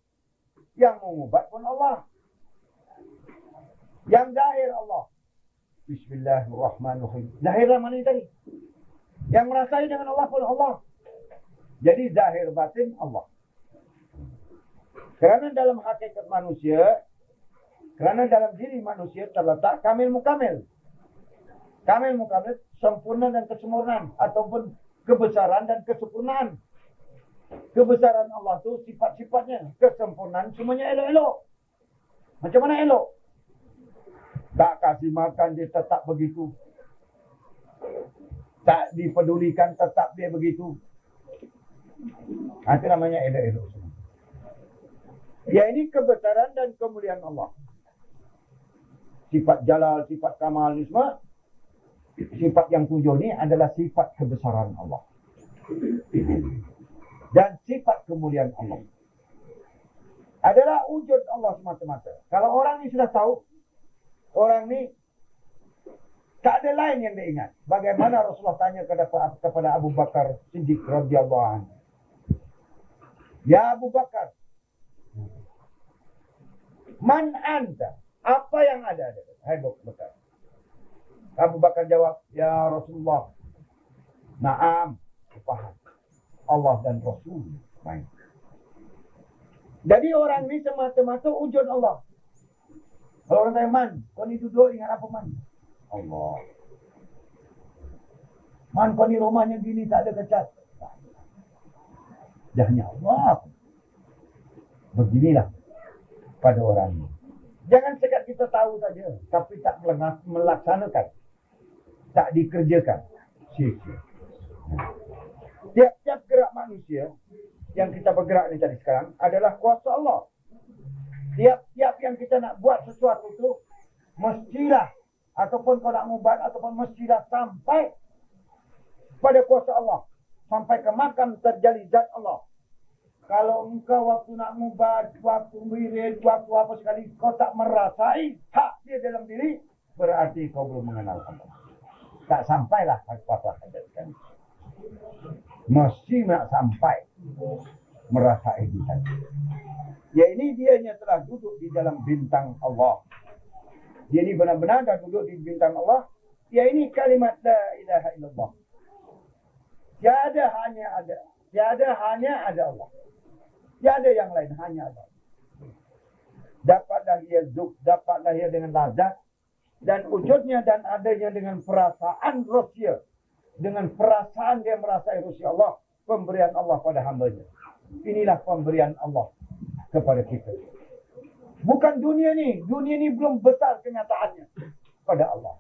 yang mengubat pun Allah. Yang zahir Allah. Bismillahirrahmanirrahim. Zahirlah mana tadi? Yang merasai dengan Allah pun Allah. Jadi zahir batin Allah. Kerana dalam hakikat manusia, kerana dalam diri manusia terletak kamil mukamil. Kamil mukamil, sempurna dan kesempurnaan. Ataupun kebesaran dan kesempurnaan. Kebesaran Allah itu sifat-sifatnya. Kesempurnaan semuanya elok-elok. Macam mana elok? Tak kasih makan dia tetap begitu. Tak dipedulikan tetap dia begitu. Itu namanya elok-elok. Ya, ini kebesaran dan kemuliaan Allah. Sifat jalal, sifat kamal ni semua. Sifat yang 7 ni adalah sifat kebesaran Allah. Dan sifat kemuliaan Allah. Adalah wujud Allah semata-mata. Kalau orang ni sudah tahu, orang ni tak ada lain yang dia ingat. Bagaimana Rasulullah tanya kepada Abu Bakar Siddiq radhiyallahu anhu. Ya Abu Bakar, man anta? Apa yang ada? Hai Abu Bakar. Abu Bakar jawab, ya Rasulullah, na'am, faham. Allah dan Rasul. Baik. Jadi orang ni semata-mata wujud Allah. Kalau orang tanya, man, kau ni duduk ingat apa man? Allah. Man, kau ni rumahnya gini, tak ada kecat. Dahnya Allah. Beginilah pada orang ini. Jangan sekat kita tahu saja, tapi tak melaksanakan. Tak dikerjakan. Sia-sia. Tiap-tiap gerak manusia yang kita bergerak ni tadi sekarang adalah kuasa Allah. Tiap-tiap yang kita nak buat sesuatu tu mestilah, ataupun kau nak ngubat, ataupun mestilah sampai pada kuasa Allah. Sampai ke makam terjadi zat Allah. Kalau engkau waktu nak ngubat, waktu wirid, waktu apa sekali, kau tak merasai hak dia dalam diri, berarti kau belum mengenal Allah. Tak sampailah apa-apa hajatkan. Mesti nak sampai merasai dia. Ya, ini dianya telah duduk di dalam bintang Allah. Dia ini benar-benar dah duduk di bintang Allah. Ya, ini kalimat la ilaha illallah. Tiada hanya ada Allah. Tiada yang lain, hanya Allah. Dapatlah ia zuk, dapatlah ia dengan lazat, dan wujudnya dan adanya dengan perasaan rusia. Dengan perasaan dia merasai rusia Allah, pemberian Allah pada hambanya. Inilah pemberian Allah kepada kita. Bukan dunia ni belum besar kenyataannya pada Allah.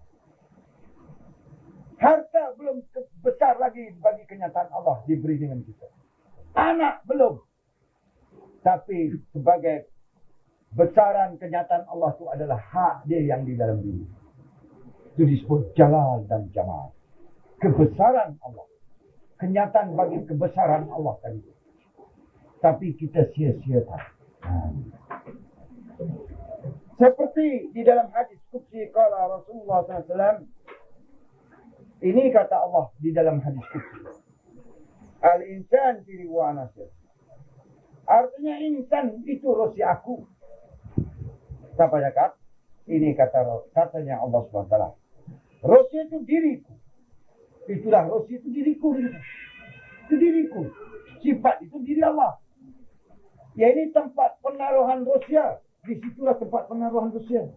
Harta belum besar lagi bagi kenyataan Allah diberi dengan kita. Anak belum. Tapi sebagai besaran kenyataan Allah itu adalah hak dia yang di dalam diri. Itu disebut jalal dan jamal. Kebesaran Allah. Kenyataan bagi kebesaran Allah tadi. Tapi kita sia-siakan. Seperti di dalam hadis qudsi qala Rasulullah SAW. Ini kata Allah di dalam hadis qudsi. Al-insan fi wa nasir. Artinya insan itu rosi aku. Siapa cakap? Ini katanya Allah SWT. Rosi itu diriku. Itulah rosi itu diriku. Itu diriku. Sifat itu diri Allah. Ya ini tempat penaruhan rosia. Disitulah tempat penaruhan rosia.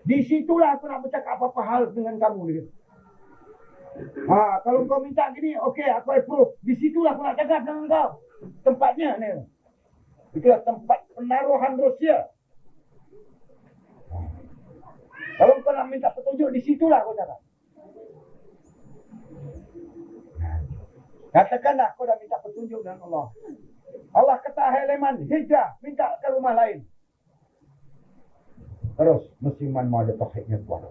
Disitulah aku nak bercakap apa-apa hal dengan kamu. Gitu. Kalau kau minta gini, okey, aku approve. Disitulah aku nak cakap dengan kau. Tempatnya ni. Itulah tempat penaruhan rosia. Kalau kau nak minta petunjuk, disitulah aku cakap. Katakanlah kau dah minta petunjuk dengan Allah. Allah kata, hai Leman, hijrah, minta ke rumah lain. Terus, musliman mau ada tauhidnya kuat.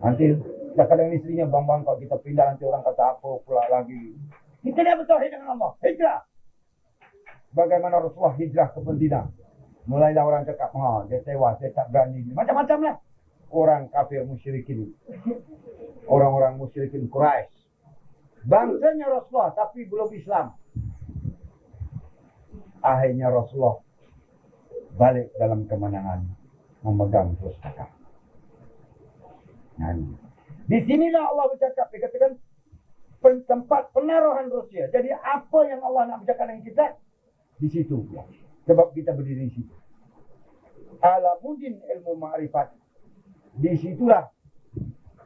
Nanti, kadang istrinya, bang-bang, kalau kita pindah nanti orang kata apa pula lagi. Kita dah bertauhid dengan Allah, hijrah. Bagaimana Rasulullah hijrah ke Madinah. Mulailah orang cakap, dia tewas, dia tak berani. Macam-macam lah. Orang kafir musyrikin. Orang-orang musyrikin Quraisy. Bangsanya Rasulullah, tapi belum Islam. Akhirnya Rasulullah balik dalam kemenangan, memegang pustaka. Di sinilah Allah bercakap, dikatakan tempat penaruhan Rusia. Jadi apa yang Allah nak bercakap dengan kita, di situ. Sebab kita berdiri di situ. Alamudin ilmu ma'rifat. Di situlah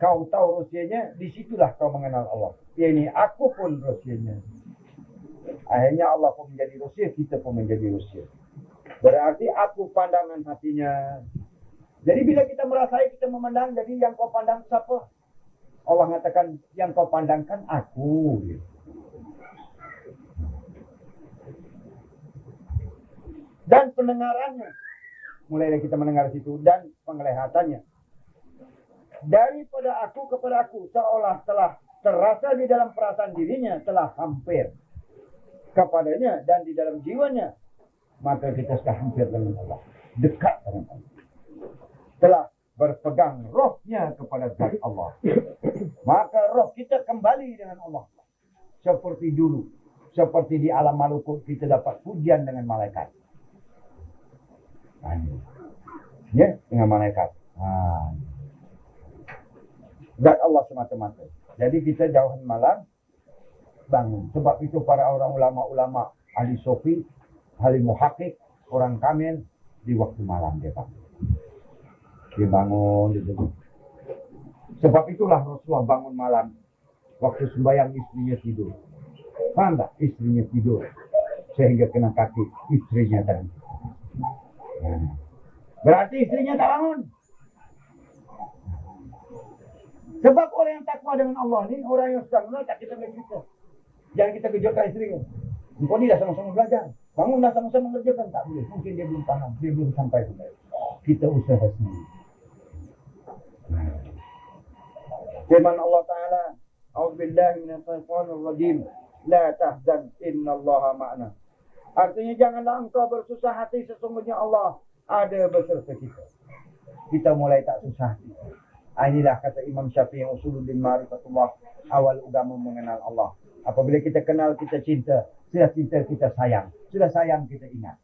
kau tahu Rusianya, di situlah kau mengenal Allah. Ini aku pun Rusianya. Akhirnya Allah pun menjadi Rusia, kita pun menjadi Rusia. Berarti aku pandangan hatinya. Jadi bila kita merasai, kita memandang, jadi yang kau pandang siapa? Allah mengatakan, yang kau pandangkan aku. Dan pendengarannya. Mulai dari kita mendengar situ. Dan penglihatannya. Daripada aku kepada aku. Seolah telah terasa di dalam perasaan dirinya. Telah hampir kepadanya. Dan di dalam jiwanya. Maka kita sudah hampir dengan Allah. Dekat dengan Allah. Telah berpegang rohnya kepada zat Allah. Maka roh kita kembali dengan Allah. Seperti dulu. Seperti di alam malukut kita dapat pujian dengan malaikat. Ya, dengan malaikat. Zat Allah semata-mata. Jadi kita jauhan malam bangun. Sebab itu para orang ulama-ulama ahli sufi, ahli muhakkik, orang kamil di waktu malam dia bangun. Dia bangun, dia bangun. Sebab itulah Rasulullah bangun malam. Waktu sembahyang istrinya tidur. Faham tak? Istrinya tidur. Sehingga kena kaki istrinya tadi. Berarti istrinya tak bangun. Sebab orang yang takwa dengan Allah ni, orang yang sedang menolak, tak kita berkata. Jangan kita kejutkan istrinya. Engkau ni dah sama-sama belajar. Bangun dah sama-sama mengerjakan. Tak boleh. Mungkin dia belum paham. Dia belum sampai ke sana. Kita usaha sendiri. Firman Allah Ta'ala, A'udzubillahi minasyaitonir rajim. La tahzan innallaha ma'ana. Artinya janganlah engkau bersusah hati, sesungguhnya Allah ada beserta kita. Kita mulai tak susah hati. Inilah kata Imam Syafi'i Usuluddin Ma'rifatullah, awal agama mengenal Allah. Apabila kita kenal, kita cinta. Sudah cinta, kita sayang. Sudah sayang, kita ingat.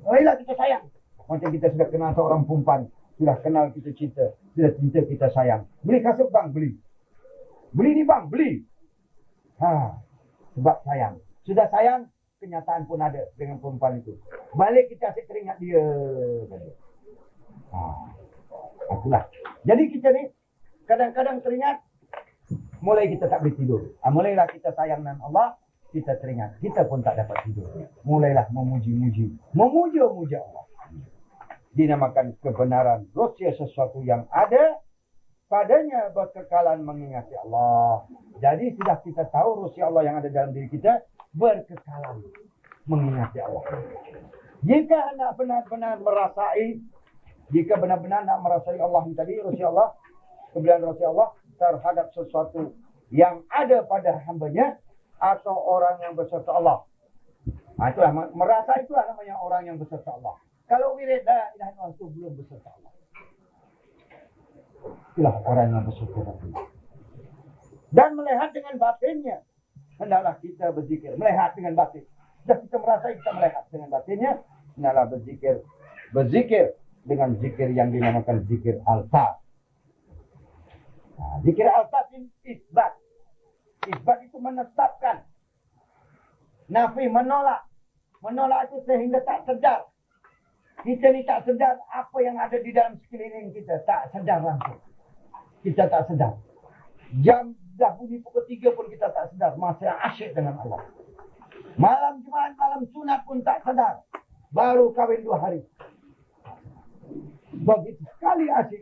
Mulailah kita sayang. Macam kita sudah kenal seorang perempuan. Sudah kenal, kita cinta. Sudah cinta, kita sayang. Beli kasut bang, beli. Beli ni bang, beli. Sebab sayang. Sudah sayang, kenyataan pun ada dengan perempuan itu. Balik kita asyik teringat dia. Itulah. Jadi kita ni kadang-kadang teringat, mulai kita tak boleh tidur. Mulailah kita sayang dengan Allah, kita teringat, kita pun tak dapat tidur. Mulailah memuji Allah. Dinamakan kebenaran. Rusia sesuatu yang ada, padanya berkekalan mengingati Allah. Jadi sudah kita tahu Rusia Allah yang ada dalam diri kita, berkekalan mengingati Allah. Jika nak benar-benar merasai, Allah tadi, Rusia Allah, kebenaran Rusia Allah terhadap sesuatu yang ada pada hambanya, atau orang yang berserta Allah. Itulah, merasa itulah namanya orang yang berserta Allah. Kalau wirid la ilaha illallah itu belum berserta Allah. Itulah orang yang berserta Allah. Dan melihat dengan batinnya. Hendaklah kita berzikir. Melihat dengan batin. Sudah kita merasa kita melihat dengan batinnya. Hendaklah berzikir. Berzikir dengan zikir yang dinamakan zikir alfaz. Nah, zikir alfaz ini isbat. Isbat itu menetapkan. Nafi menolak. Menolak itu sehingga tak sedar. Kita ni tak sedar apa yang ada di dalam sekeliling kita. Tak sedar langsung. Kita tak sedar. Jam dah bunyi pukul 3 pun kita tak sedar. Masih asyik dengan Allah. Malam Jumaat, malam sunat pun tak sedar. Baru kahwin 2 hari. Begitu sekali asyik.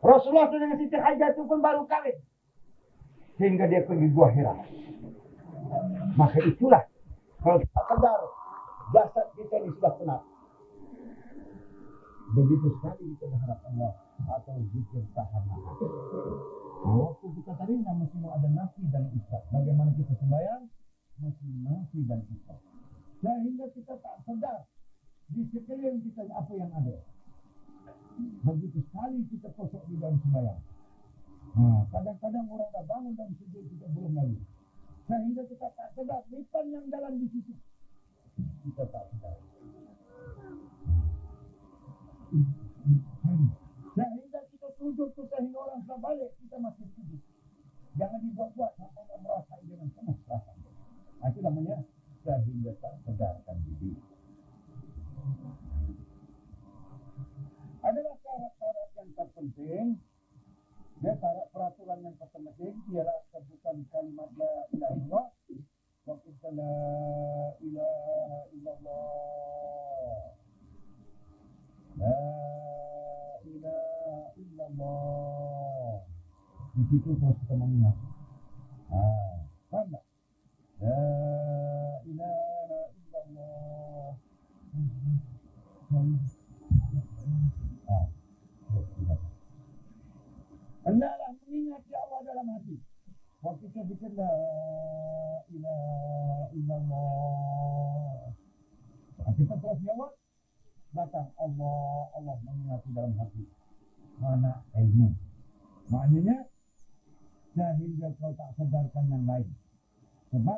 Rasulullah dengan Siti Khadijah itu pun baru kahwin. Sehingga dia pergi Gua Hira. Maka itulah. Kalau tak sedar. Jasad kita ini sudah penat. Begitu sekali kita berharap Allah atau zikir tahan. Waktu kita tadi mesti ada nafi dan isbat. Bagaimana kita sembahyang? Mesti nafi dan isbat. Sehingga kita tak sedar di sekeliling kita apa yang ada. Begitu sekali kita kosok di dalam sembahyang. Kadang-kadang orang dah bangun dan sujud kita belum lagi. Sehingga kita tak sedar lipan yang dalam di situ. Kita tak sedar. Sehingga kita sujud tu sehingga orang sudah balik, kita masih sujud. Jangan dibuat-buat sampai orang merasa dengan penuh perasaan. Itu namanya sehingga tak sedarkan diri. Adalah syarat-syarat yang terpenting. Syarat peraturan yang terpenting ialah sebutan kalimat la ilaha illallah. Wa la ilaha illallah. La ilaha illallah. Di situ terus kita mengingat. Faham tak? La ilaha illallah. Hendaklah mengingat ya Allah dalam hati. Waktu kita bikin la ilaha illallah. Kita terus jawab. Datang Allah mengingati dalam hati. Mana ilmu. Maknanya sehingga kau tak sedarkan yang lain. Sebab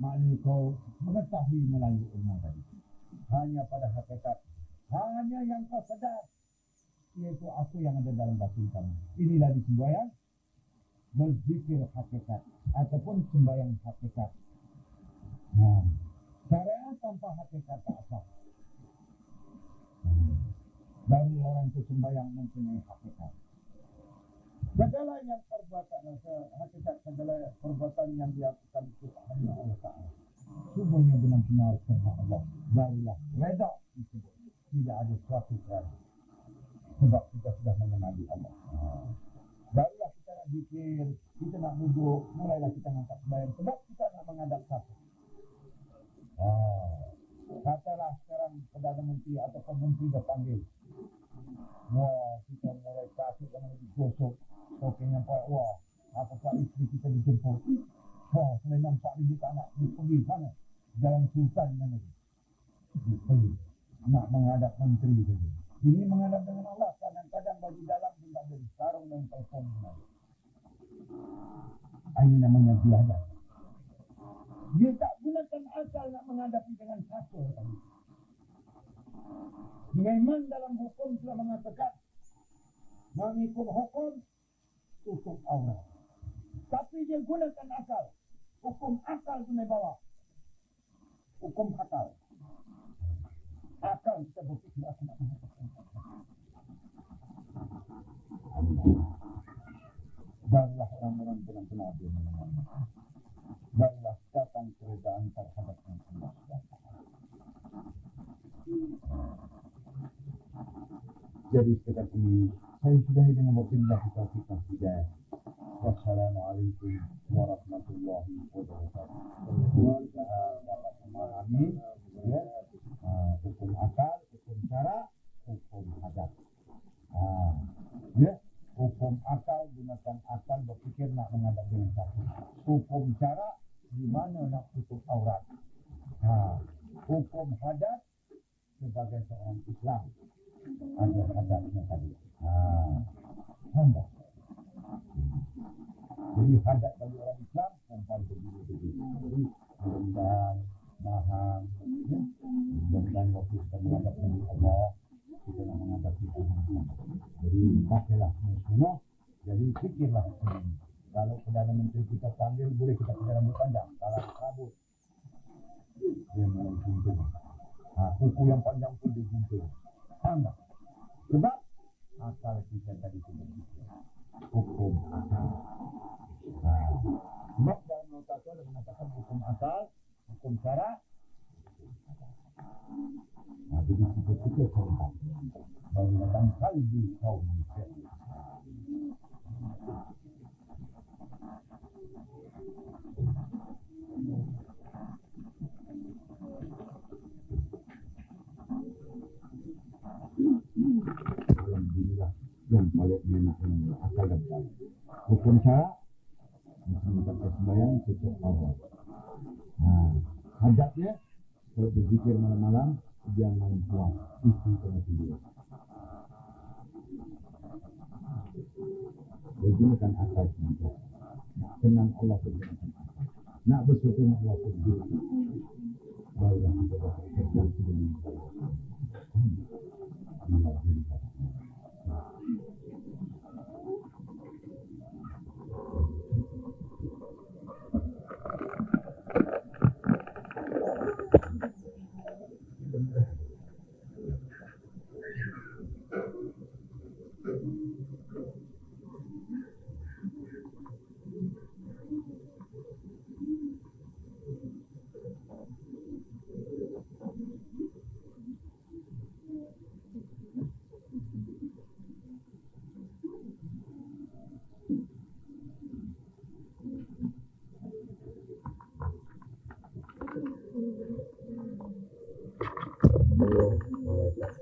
maknanya kau mengetahui melalui ilmu tadi. Hanya pada hakikat. Hanya yang kau sedar. Iaitu apa yang ada dalam batin kamu. Inilah di sembahyang. Berzikir hakikat. Ataupun sembahyang hakikat. Syariat tanpa hakikat tak apa. Baru orang itu sembahyang mempunyai hakikat. Segala yang perbuatan hakikat, segala perbuatan yang dilakukan itu hanya Allah Ta'ala. Semuanya benar-benar karena Allah. Barulah reda disebut. Tidak ada suatu cara. Sebab kita sudah mengenali Allah. Barulah kita nak zikir, kita nak duduk, mulailah kita angkat sembahyang. Sebab kita nak menghadap satu. Katalah sekarang Perdana Menteri atau Menteri dah panggil. Wah, kita mulai kasih yang lebih gosok. Okey, nampak, wah, apakah isteri kita dijemput. Wah, selain nampak dia tak nak pergi sana. Jalan Sultan mana tu. Pergi. Nak menghadap menteri saja. Ini menghadap dengan Allah. Kadang-kadang baju dalam pun tak boleh. Sarung dan telefon. Ini namanya biadab. Dia tak gunakan akal nak menghadapi dengan satu. Memang dalam hukum telah mengatakan mengikut hukum tutup aurat. Tapi dia gunakan akal. Hukum akal itu bawa. Hukum akal. Akal kita berfikir aku nak mengatakan. Barulah orang-orang benar-benar dia mengenal. Barulah Jadi setakat ini saya sudahi dengan wabillahi taufiq wal hidayah. Wassalamualaikum warahmatullahi wabarakatuh. Kita dapat memahami ya, hukum akal, hukum syara, hukum adat. Ya, hukum akal gunakan akal berpikir nak menghadap dengan satu. Hukum syara di mana nak tutup aurat. Hukum hadat sebagai seorang Islam ada hadatnya tadi. Hamba. Jadi hadat bagi orang Islam sampai begini. Jadi mudah-mudahan mahal, ya. Mudah-mudahan waktu kita menghadap dengan Allah, kita nak menghadapi Tuhan. Jadi pakailah semua. Jadi fikirlah sendiri. Kalau Perdana Menteri kita panggil, boleh kita pakai rambut panjang. Kalau rambut dia mulai gunting. Kuku yang panjang pun dia gunting. Enggak. Sebab akal kita tadi itu hukum akal. Sebab dalam nota itu ada mengatakan hukum akal, hukum syara. Jadi kita contoh menggunakan kalbi kaum muslim. Alhamdulillah yang paling enak akal dan akal. Hukum syara menggunakan sembahyang tutup aurat. Hadatnya kalau berzikir malam-malam jangan puas istri kena tidur. Gunakan akal semua. Senang Allah bergunakan akal. Nak bersekutu dengan Allah bergunakan. Barulah kita dapat kerjaan sebelum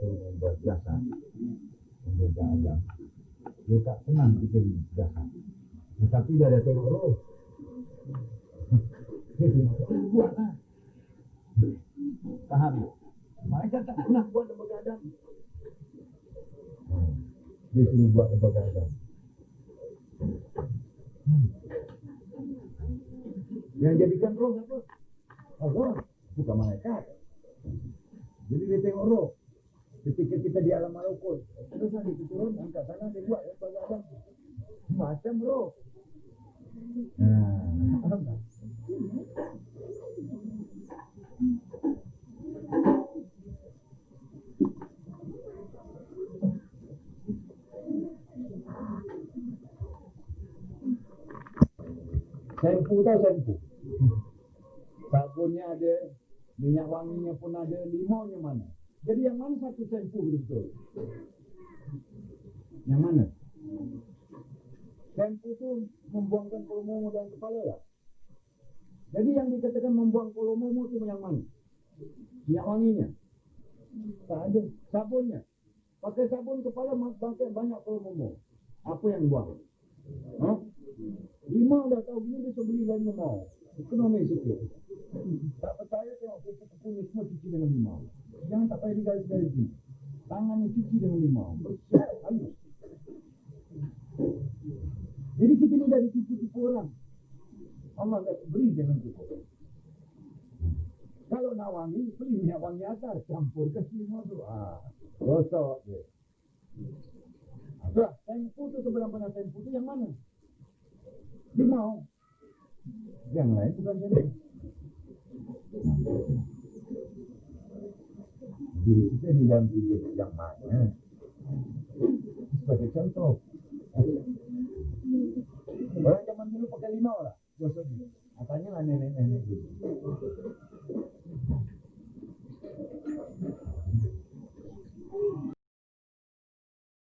membuat jasa, membuat agama. Dia tak senang bikin jasa. Tetapi dia ada tengok roh. Dia buat lah. Faham? Mereka tak pernah buat lembaga adam. Dia suruh buat lembaga adam. Yang jadikan roh apa? Allah, bukan malaikat. Jadi dia tengok roh. Ketika kita di alam malakut, terus nanti turun angkat sana dia buat lembaga adam. Macam roh. Sempu tau sempu. Sabunnya ada, minyak wanginya pun ada, limaunya mana? Jadi yang mana satu sempu betul-betul? Yang mana? Sempu tu membuangkan kolomomo dalam kepala lah. Jadi yang dikatakan membuang kolomomo tu yang mana? Minyak wanginya? Tak ada. Sabunnya? Pakai sabun kepala pakai banyak kolomomo. Apa yang buang? Limau dah tahu gini dia beli lain limau. Ekonomi sikit. Tak percaya tengok kita punya semua cuci dengan limau. Jangan tak payah digaris-garis. Tangannya cuci dengan limau. Halus. Jadi kita ni dah ditipu-tipu orang. Allah dah beri jangan cukup. Kalau nak wangi, beli minyak wangi atas. Campur ke limau tu. Rosok je. Sempu tu sebelah-belah sempu tu yang mana? Limau. Yang lain bukan sempu. Diri kita di dalam diri yang mana? Sebagai contoh. Orang zaman dulu pakai limau lah. Tanya lah nenek-nenek dulu.